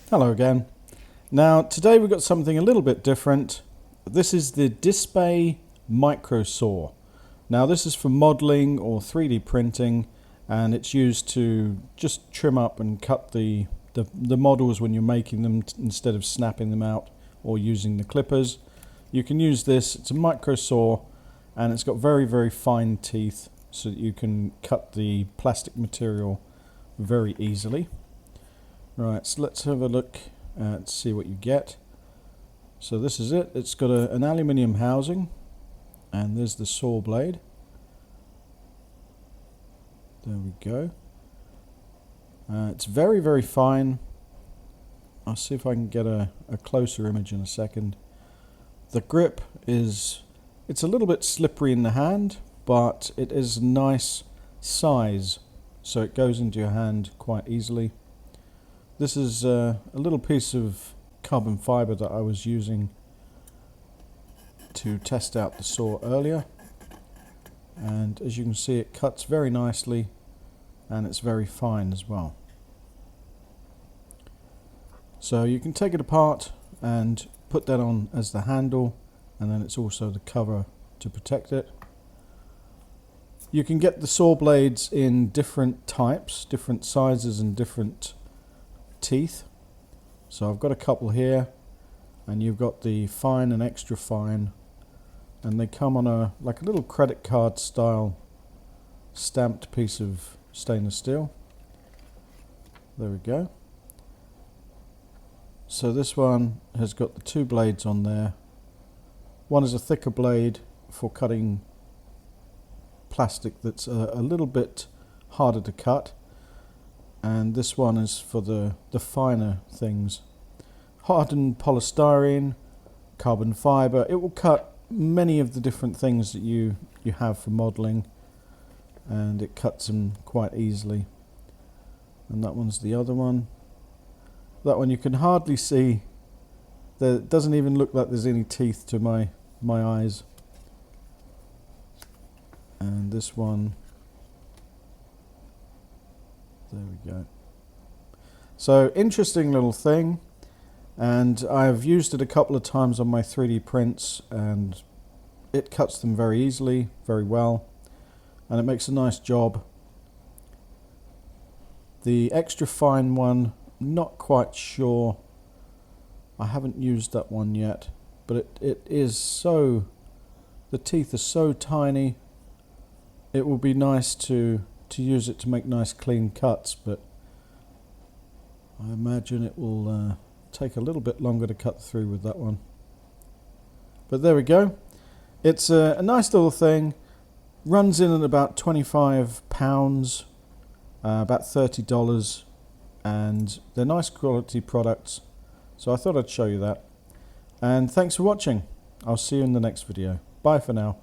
Hello again. Now today we've got something a little bit different. This is the Dspiae Micro Saw. Now this is for modeling or 3D printing, and it's used to just trim up and cut the models when you're making them instead of snapping them out or using the clippers. You can use this. It's a micro saw and it's got very fine teeth so that you can cut the plastic material very easily. Right, so let's have a look and see what you get. So this is it. It's got an aluminium housing, and there's the saw blade. There we go. It's very fine. I'll see if I can get a closer image in a second. The grip it's a little bit slippery in the hand, but it is a nice size, so it goes into your hand quite easily. This is a little piece of carbon fiber that I was using to test out the saw earlier, and as you can see, it cuts very nicely and it's very fine as well. So you can take it apart and put that on as the handle, and then it's also the cover to protect it. You can get the saw blades in different types, different sizes and different teeth. So I've got a couple here, and you've got the fine and extra fine, and they come on like a little credit card style stamped piece of stainless steel. There we go. So this one has got the two blades on there. One is a thicker blade for cutting plastic that's a little bit harder to cut, and this one is for the finer things. Hardened polystyrene, carbon fiber. It will cut many of the different things that you have for modeling, and it cuts them quite easily. And that one's the other one. That one you can hardly see. There doesn't even look like there's any teeth to my eyes. And this one, there we go. So interesting little thing, and I've used it a couple of times on my 3D prints, and it cuts them very easily, very well, and it makes a nice job. The extra fine one, not quite sure. I haven't used that one yet, but it is so, the teeth are so tiny. It will be nice to use it to make nice clean cuts, but I imagine it will take a little bit longer to cut through with that one. But there we go. It's a nice little thing. Runs in at about £25, about $30, and they're nice quality products. So I thought I'd show you that. And thanks for watching. I'll see you in the next video. Bye for now.